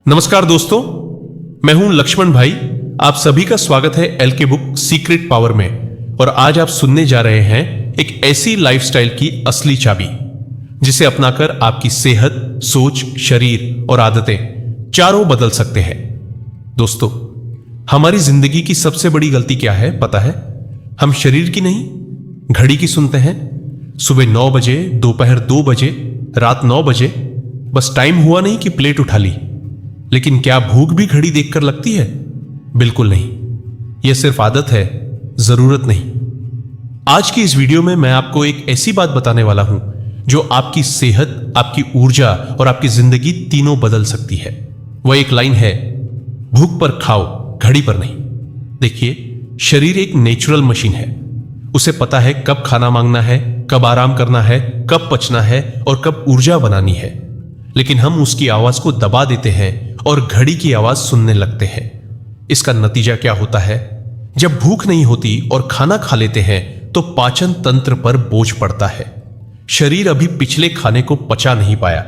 नमस्कार दोस्तों, मैं हूं लक्ष्मण भाई। आप सभी का स्वागत है एलके बुक सीक्रेट पावर में। और आज आप सुनने जा रहे हैं एक ऐसी लाइफस्टाइल की असली चाबी जिसे अपनाकर आपकी सेहत, सोच, शरीर और आदतें चारों बदल सकते हैं। दोस्तों, हमारी जिंदगी की सबसे बड़ी गलती क्या है पता है? हम शरीर की नहीं, घड़ी की सुनते हैं। सुबह 9 बजे, दोपहर 2 बजे, रात 9 बजे, बस टाइम हुआ नहीं कि प्लेट उठा ली। लेकिन क्या भूख भी घड़ी देखकर लगती है? बिल्कुल नहीं। यह सिर्फ आदत है, जरूरत नहीं। आज की इस वीडियो में मैं आपको एक ऐसी बात बताने वाला हूं जो आपकी सेहत, आपकी ऊर्जा और आपकी जिंदगी तीनों बदल सकती है। वह एक लाइन है, भूख पर खाओ, घड़ी पर नहीं। देखिए, शरीर एक नेचुरल मशीन है। उसे पता है कब खाना मांगना है, कब आराम करना है, कब पचना है और कब ऊर्जा बनानी है। लेकिन हम उसकी आवाज को दबा देते हैं और घड़ी की आवाज सुनने लगते हैं। इसका नतीजा क्या होता है? जब भूख नहीं होती और खाना खा लेते हैं तो पाचन तंत्र पर बोझ पड़ता है। शरीर अभी पिछले खाने को पचा नहीं पाया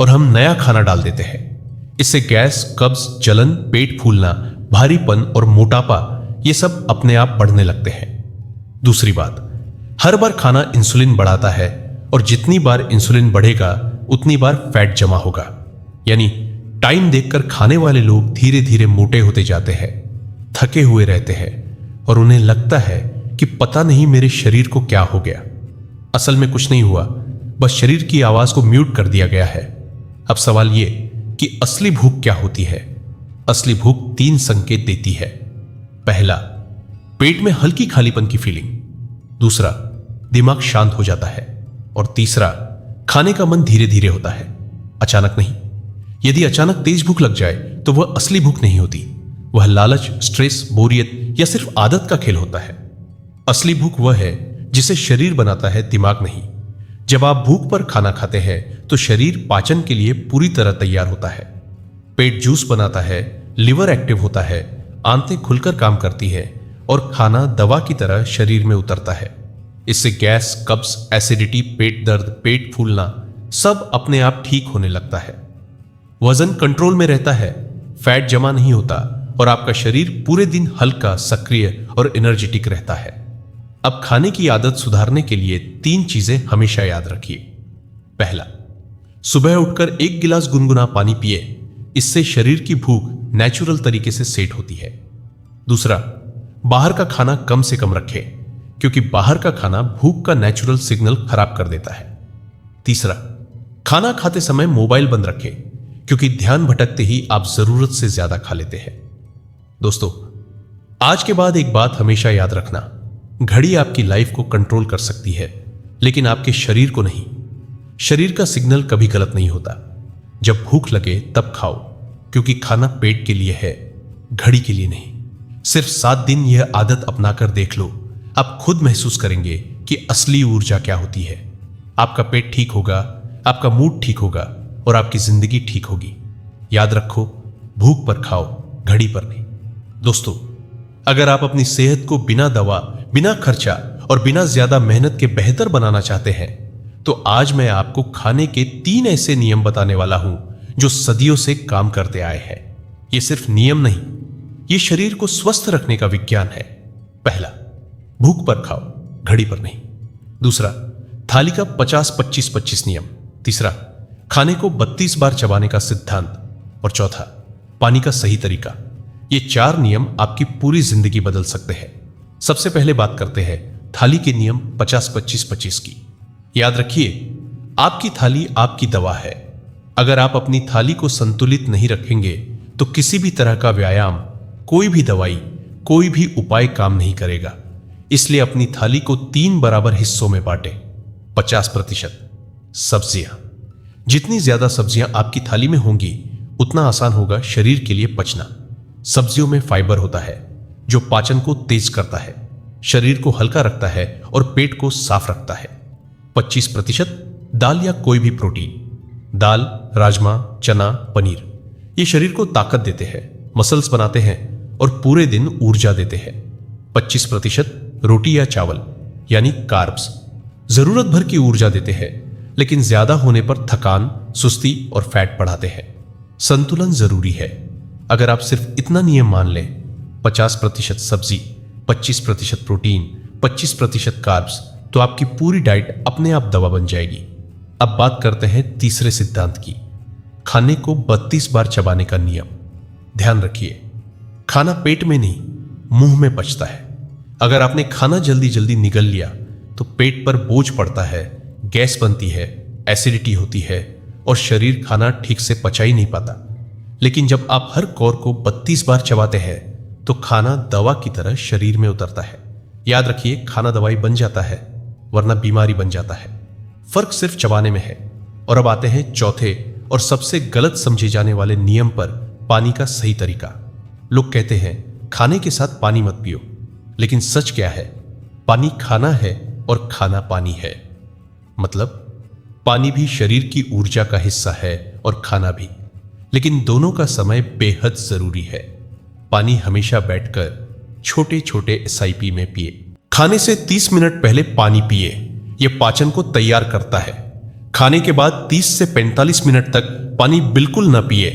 और हम नया खाना डाल देते हैं। इससे गैस, कब्ज, जलन, पेट फूलना, भारीपन और मोटापा ये सब अपने आप बढ़ने लगते हैं। दूसरी बात, हर बार खाना इंसुलिन बढ़ाता है और जितनी बार इंसुलिन बढ़ेगा उतनी बार फैट जमा होगा। यानी टाइम देखकर खाने वाले लोग धीरे धीरे मोटे होते जाते हैं, थके हुए रहते हैं और उन्हें लगता है कि पता नहीं मेरे शरीर को क्या हो गया। असल में कुछ नहीं हुआ, बस शरीर की आवाज को म्यूट कर दिया गया है। अब सवाल यह कि असली भूख क्या होती है? असली भूख 3 संकेत देती है। पहला, पेट में हल्की खालीपन की फीलिंग। दूसरा, दिमाग शांत हो जाता है। और तीसरा, खाने का मन धीरे धीरे होता है, अचानक नहीं। यदि अचानक तेज भूख लग जाए तो वह असली भूख नहीं होती। वह लालच, स्ट्रेस, बोरियत या सिर्फ आदत का खेल होता है। असली भूख वह है जिसे शरीर बनाता है, दिमाग नहीं। जब आप भूख पर खाना खाते हैं तो शरीर पाचन के लिए पूरी तरह तैयार होता है। पेट जूस बनाता है, लिवर एक्टिव होता है, आंतें खुलकर काम करती है और खाना दवा की तरह शरीर में उतरता है। इससे गैस, कब्ज, एसिडिटी, पेट दर्द, पेट फूलना सब अपने आप ठीक होने लगता है। वजन कंट्रोल में रहता है, फैट जमा नहीं होता और आपका शरीर पूरे दिन हल्का, सक्रिय और एनर्जेटिक रहता है। अब खाने की आदत सुधारने के लिए 3 चीजें हमेशा याद रखिए। पहला, सुबह उठकर 1 गिलास गुनगुना पानी पिए। इससे शरीर की भूख नेचुरल तरीके से सेट होती है। दूसरा, बाहर का खाना कम से कम रखें, क्योंकि बाहर का खाना भूख का नेचुरल सिग्नल खराब कर देता है। तीसरा, खाना खाते समय मोबाइल बंद रखें, क्योंकि ध्यान भटकते ही आप जरूरत से ज्यादा खा लेते हैं। दोस्तों, आज के बाद एक बात हमेशा याद रखना, घड़ी आपकी लाइफ को कंट्रोल कर सकती है, लेकिन आपके शरीर को नहीं। शरीर का सिग्नल कभी गलत नहीं होता। जब भूख लगे तब खाओ, क्योंकि खाना पेट के लिए है, घड़ी के लिए नहीं। सिर्फ 7 दिन यह आदत अपनाकर देख लो, आप खुद महसूस करेंगे कि असली ऊर्जा क्या होती है। आपका पेट ठीक होगा, आपका मूड ठीक होगा और आपकी जिंदगी ठीक होगी। याद रखो, भूख पर खाओ, घड़ी पर नहीं। दोस्तों, अगर आप अपनी सेहत को बिना दवा, बिना खर्चा और बिना ज्यादा मेहनत के बेहतर बनाना चाहते हैं तो आज मैं आपको खाने के 3 ऐसे नियम बताने वाला हूं जो सदियों से काम करते आए हैं। ये सिर्फ नियम नहीं, ये शरीर को स्वस्थ रखने का विज्ञान है। पहला, भूख पर खाओ, घड़ी पर नहीं। दूसरा, थाली का 50-25-25 नियम। तीसरा, खाने को 32 बार चबाने का सिद्धांत। और चौथा, पानी का सही तरीका। ये 4 नियम आपकी पूरी जिंदगी बदल सकते हैं। सबसे पहले बात करते हैं थाली के नियम 50-25-25 की। याद रखिए, आपकी थाली आपकी दवा है। अगर आप अपनी थाली को संतुलित नहीं रखेंगे तो किसी भी तरह का व्यायाम, कोई भी दवाई, कोई भी उपाय काम नहीं करेगा। इसलिए अपनी थाली को 3 बराबर हिस्सों में बांटें। 50% सब्जियां। जितनी ज्यादा सब्जियां आपकी थाली में होंगी उतना आसान होगा शरीर के लिए पचना। सब्जियों में फाइबर होता है जो पाचन को तेज करता है, शरीर को हल्का रखता है और पेट को साफ रखता है। 25% दाल या कोई भी प्रोटीन। दाल, राजमा, चना, पनीर ये शरीर को ताकत देते हैं, मसल्स बनाते हैं और पूरे दिन ऊर्जा देते हैं। 25% रोटी या चावल यानी कार्ब्स जरूरत भर की ऊर्जा देते हैं, लेकिन ज्यादा होने पर थकान, सुस्ती और फैट बढ़ाते हैं। संतुलन जरूरी है। अगर आप सिर्फ इतना नियम मान लें, 50% सब्जी, 25% प्रोटीन, 25% कार्ब्स, तो आपकी पूरी डाइट अपने आप दवा बन जाएगी। अब बात करते हैं तीसरे सिद्धांत की, खाने को 32 बार चबाने का नियम। ध्यान रखिए, खाना पेट में नहीं, मुंह में पचता है। अगर आपने खाना जल्दी जल्दी निगल लिया तो पेट पर बोझ पड़ता है, गैस बनती है, एसिडिटी होती है और शरीर खाना ठीक से पचा ही नहीं पाता। लेकिन जब आप हर कौर को 32 बार चबाते हैं तो खाना दवा की तरह शरीर में उतरता है। याद रखिए, खाना दवाई बन जाता है, वरना बीमारी बन जाता है। फर्क सिर्फ चबाने में है। और अब आते हैं चौथे और सबसे गलत समझे जाने वाले नियम पर, पानी का सही तरीका। लोग कहते हैं खाने के साथ पानी मत पियो, लेकिन सच क्या है? पानी खाना है और खाना पानी है। मतलब पानी भी शरीर की ऊर्जा का हिस्सा है और खाना भी, लेकिन दोनों का समय बेहद जरूरी है। पानी हमेशा बैठकर छोटे छोटे SIP में पिए। खाने से 30 मिनट पहले पानी पिए, यह पाचन को तैयार करता है। खाने के बाद 30 से 45 मिनट तक पानी बिल्कुल न पिए।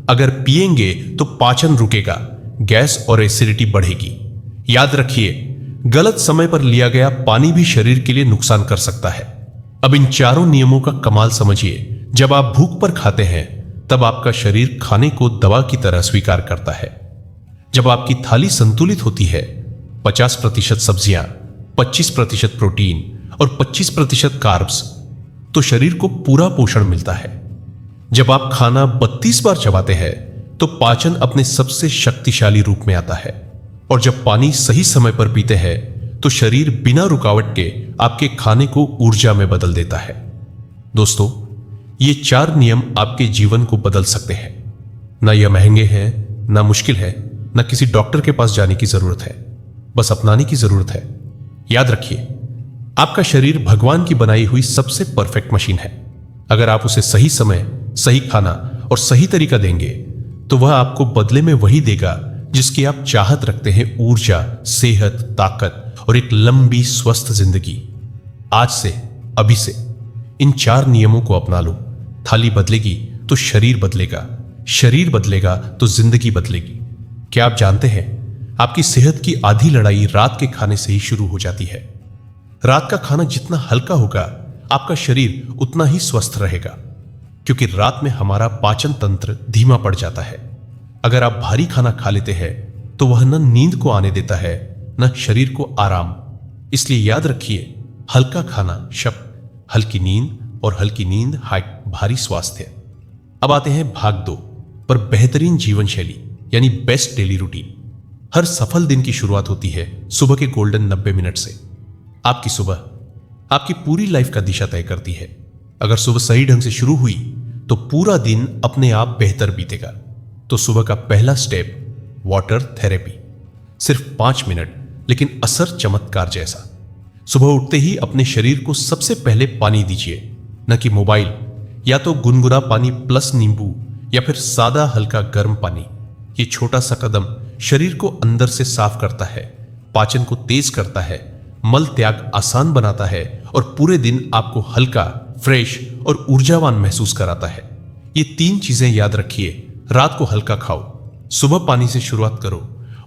अगर पिएंगे तो पाचन रुकेगा, गैस और एसिडिटी बढ़ेगी। याद रखिए, गलत समय पर लिया गया पानी भी शरीर के लिए नुकसान कर सकता है। अब इन चारों नियमों का कमाल समझिए। जब आप भूख पर खाते हैं तब आपका शरीर खाने को दवा की तरह स्वीकार करता है। जब आपकी थाली संतुलित होती है, 50% सब्जियां, 25% प्रोटीन और 25% कार्ब्स, तो शरीर को पूरा पोषण मिलता है। जब आप खाना 32 बार चबाते हैं तो पाचन अपने सबसे शक्तिशाली रूप में आता है। और जब पानी सही समय पर पीते हैं तो शरीर बिना रुकावट के आपके खाने को ऊर्जा में बदल देता है। दोस्तों, ये 4 नियम आपके जीवन को बदल सकते हैं। ना यह महंगे हैं, ना मुश्किल है, ना किसी डॉक्टर के पास जाने की जरूरत है, बस अपनाने की जरूरत है। याद रखिए, आपका शरीर भगवान की बनाई हुई सबसे परफेक्ट मशीन है। अगर आप उसे सही समय, सही खाना और सही तरीका देंगे तो वह आपको बदले में वही देगा जिसकी आप चाहत रखते हैं, ऊर्जा, सेहत, ताकत और एक लंबी स्वस्थ जिंदगी। आज से, अभी से इन 4 नियमों को अपना लो। थाली बदलेगी तो शरीर बदलेगा, शरीर बदलेगा तो जिंदगी बदलेगी। क्या आप जानते हैं, आपकी सेहत की आधी लड़ाई रात के खाने से ही शुरू हो जाती है। रात का खाना जितना हल्का होगा, आपका शरीर उतना ही स्वस्थ रहेगा, क्योंकि रात में हमारा पाचन तंत्र धीमा पड़ जाता है। अगर आप भारी खाना खा लेते हैं तो वह न नींद को आने देता है, न शरीर को आराम। इसलिए याद रखिए, हल्का खाना शब्द, हल्की नींद, और हल्की नींद भारी स्वास्थ्य। अब आते हैं भाग 2 पर, बेहतरीन जीवन शैली यानी बेस्ट डेली रूटीन। हर सफल दिन की शुरुआत होती है सुबह के गोल्डन 90 मिनट से। आपकी सुबह आपकी पूरी लाइफ का दिशा तय करती है। अगर सुबह सही ढंग से शुरू हुई तो पूरा दिन अपने आप बेहतर बीतेगा। तो सुबह का पहला स्टेप, वाटर थेरेपी। सिर्फ 5 मिनट, लेकिन असर चमत्कार जैसा। सुबह उठते ही अपने शरीर को सबसे पहले पानी दीजिए, न कि मोबाइल। या तो गुनगुना पानी प्लस नींबू, या फिर सादा हल्का गर्म पानी। ये छोटा सा कदम शरीर को अंदर से साफ करता है, पाचन को तेज करता है, मल त्याग आसान बनाता है और पूरे दिन आपको हल्का, फ्रेश और ऊर्जावान महसूस कराता है। ये 3 चीजें याद रखिए। रात को हल्का खाओ, सुबह पानी से शुरुआत करो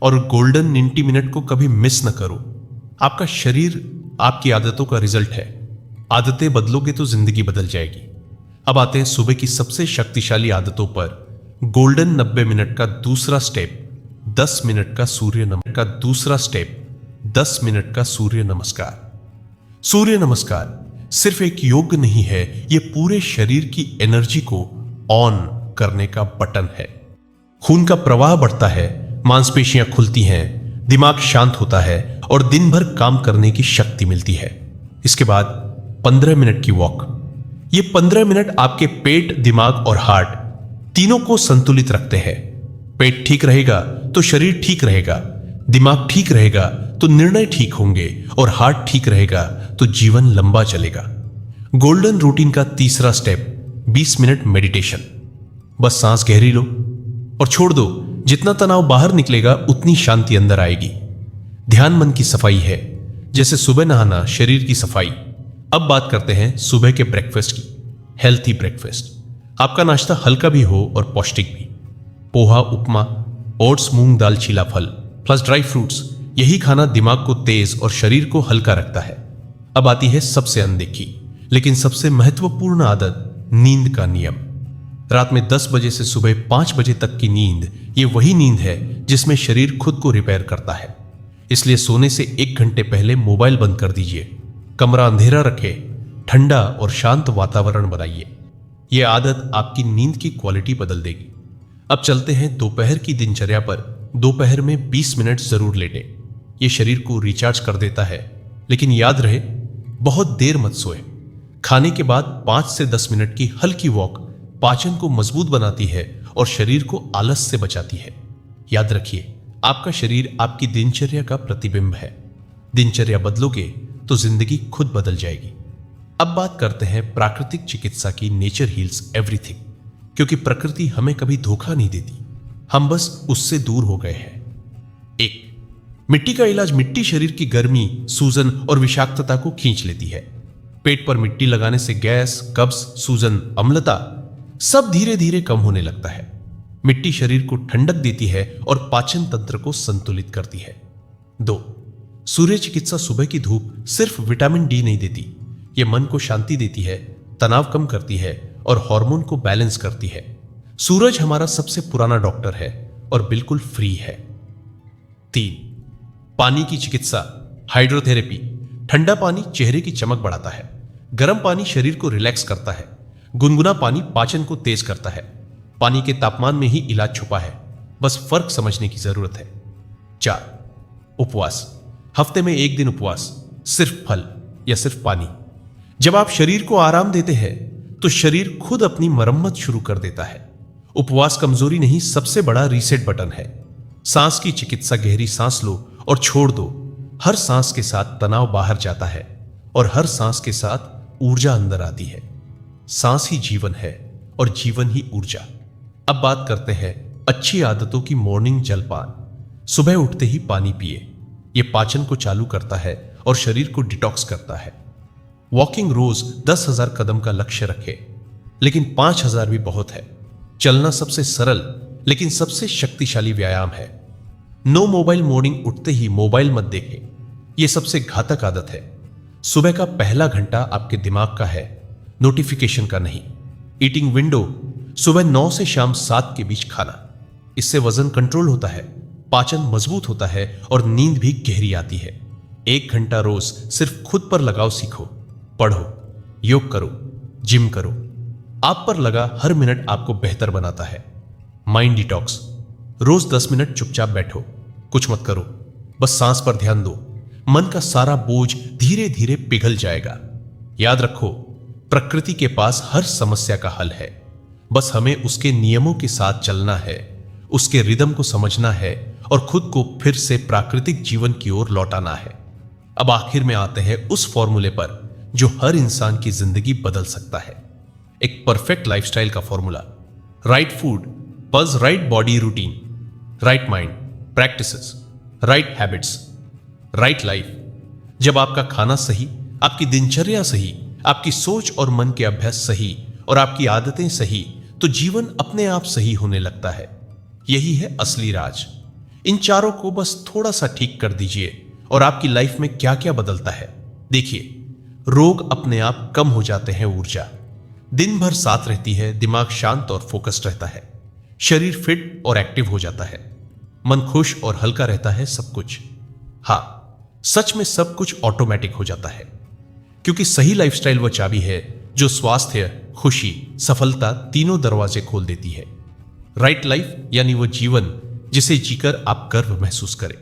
और गोल्डन 90 मिनट को कभी मिस न करो। आपका शरीर आपकी आदतों का रिजल्ट है। आदतें बदलोगे तो जिंदगी बदल जाएगी। अब आते हैं सुबह की सबसे शक्तिशाली आदतों पर। गोल्डन 90 मिनट का दूसरा स्टेप, 10 मिनट का सूर्य नमस्कार। सूर्य नमस्कार सिर्फ एक योग नहीं है, यह पूरे शरीर की एनर्जी को ऑन करने का बटन है। खून का प्रवाह बढ़ता है, मांसपेशियां खुलती हैं, दिमाग शांत होता है और दिन भर काम करने की शक्ति मिलती है। इसके बाद 15 मिनट की वॉक। ये 15 मिनट आपके पेट, दिमाग और हार्ट तीनों को संतुलित रखते हैं। पेट ठीक रहेगा तो शरीर ठीक रहेगा, दिमाग ठीक रहेगा तो निर्णय ठीक होंगे और हार्ट ठीक रहेगा तो जीवन लंबा चलेगा। गोल्डन रूटीन का तीसरा स्टेप, 20 मिनट मेडिटेशन। बस सांस गहरी लो और छोड़ दो। जितना तनाव बाहर निकलेगा उतनी शांति अंदर आएगी। ध्यान मन की सफाई है, जैसे सुबह नहाना शरीर की सफाई। अब बात करते हैं सुबह के ब्रेकफास्ट की। Healthy breakfast. आपका नाश्ता हल्का भी हो और पौष्टिक भी। पोहा, उपमा, ओट्स, मूंग दाल, चीला फल प्लस ड्राई फ्रूट्स, यही खाना दिमाग को तेज और शरीर को हल्का रखता है। अब आती है सबसे अनदेखी लेकिन सबसे महत्वपूर्ण आदत, नींद का नियम। रात में 10 बजे से सुबह 5 बजे तक की नींद, ये वही नींद है जिसमें शरीर खुद को रिपेयर करता है। इसलिए सोने से 1 घंटे पहले मोबाइल बंद कर दीजिए, कमरा अंधेरा रखें, ठंडा और शांत वातावरण बनाइए। यह आदत आपकी नींद की क्वालिटी बदल देगी। अब चलते हैं दोपहर की दिनचर्या पर। दोपहर में 20 मिनट जरूर लेटें। यह शरीर को रिचार्ज कर देता है, लेकिन याद रहे बहुत देर मत सोए। खाने के बाद 5 से 10 मिनट की हल्की वॉक पाचन को मजबूत बनाती है और शरीर को आलस से बचाती है। याद रखिए, आपका शरीर आपकी दिनचर्या का प्रतिबिंब है। दिनचर्या बदलोगे तो जिंदगी खुद बदल जाएगी। अब बात करते हैं प्राकृतिक चिकित्सा की। नेचर हील्स एवरीथिंग, क्योंकि प्रकृति हमें कभी धोखा नहीं देती, हम बस उससे दूर हो गए हैं। 1. मिट्टी का इलाज। मिट्टी शरीर की गर्मी, सूजन और विषाक्तता को खींच लेती है। पेट पर मिट्टी लगाने से गैस, कब्ज, सूजन, अम्लता सब धीरे धीरे कम होने लगता है। मिट्टी शरीर को ठंडक देती है और पाचन तंत्र को संतुलित करती है। 2. सूर्य चिकित्सा। सुबह की धूप सिर्फ विटामिन डी नहीं देती, यह मन को शांति देती है, तनाव कम करती है और हार्मोन को बैलेंस करती है। सूरज हमारा सबसे पुराना डॉक्टर है और बिल्कुल फ्री है। 3. पानी की चिकित्सा। हाइड्रोथेरेपी। ठंडा पानी चेहरे की चमक बढ़ाता है, गर्म पानी शरीर को रिलैक्स करता है, गुनगुना पानी पाचन को तेज करता है। पानी के तापमान में ही इलाज छुपा है, बस फर्क समझने की जरूरत है। 4. उपवास। हफ्ते में 1 दिन उपवास, सिर्फ फल या सिर्फ पानी। जब आप शरीर को आराम देते हैं तो शरीर खुद अपनी मरम्मत शुरू कर देता है। उपवास कमजोरी नहीं, सबसे बड़ा रीसेट बटन है। सांस की चिकित्सा। गहरी सांस लो और छोड़ दो। हर सांस के साथ तनाव बाहर जाता है और हर सांस के साथ ऊर्जा अंदर आती है। सांस ही जीवन है और जीवन ही ऊर्जा। अब बात करते हैं अच्छी आदतों की। मॉर्निंग जलपान। सुबह उठते ही पानी पिए, यह पाचन को चालू करता है और शरीर को डिटॉक्स करता है। वॉकिंग। रोज 10,000 कदम का लक्ष्य रखें, लेकिन 5,000 भी बहुत है। चलना सबसे सरल लेकिन सबसे शक्तिशाली व्यायाम है। No mobile. मॉर्निंग उठते ही मोबाइल मत देखें, यह सबसे घातक आदत है। सुबह का पहला घंटा आपके दिमाग का है, नोटिफिकेशन का नहीं। Eating window. सुबह 9 से शाम 7 के बीच खाना। इससे वजन कंट्रोल होता है, पाचन मजबूत होता है और नींद भी गहरी आती है। 1 घंटा रोज सिर्फ खुद पर लगाओ। सीखो, पढ़ो, योग करो, जिम करो। आप पर लगा हर मिनट आपको बेहतर बनाता है। Mind detox. रोज 10 मिनट चुपचाप बैठो, कुछ मत करो, बस सांस पर ध्यान दो। मन का सारा बोझ धीरे धीरे पिघल जाएगा। याद रखो, प्रकृति के पास हर समस्या का हल है, बस हमें उसके नियमों के साथ चलना है, उसके रिदम को समझना है और खुद को फिर से प्राकृतिक जीवन की ओर लौटाना है। अब आखिर में आते हैं उस फॉर्मूले पर जो हर इंसान की जिंदगी बदल सकता है। एक परफेक्ट लाइफस्टाइल का formula. Right food plus right body routine, right mind practices, right habits, right life. जब आपका खाना सही, आपकी दिनचर्या सही, आपकी सोच और मन के अभ्यास सही और आपकी आदतें सही, तो जीवन अपने आप सही होने लगता है। यही है असली राज। इन चारों को बस थोड़ा सा ठीक कर दीजिए और आपकी लाइफ में क्या क्या बदलता है देखिए। रोग अपने आप कम हो जाते हैं। ऊर्जा दिन भर साथ रहती है, दिमाग शांत और फोकस्ड रहता है, शरीर फिट और एक्टिव हो जाता है, मन खुश और हल्का रहता है। सब कुछ, हाँ सच में सब कुछ ऑटोमेटिक हो जाता है, क्योंकि सही लाइफस्टाइल वो चाबी है जो स्वास्थ्य, खुशी, सफलता तीनों दरवाजे खोल देती है। राइट लाइफ यानी वो जीवन जिसे जीकर आप गर्व महसूस करें।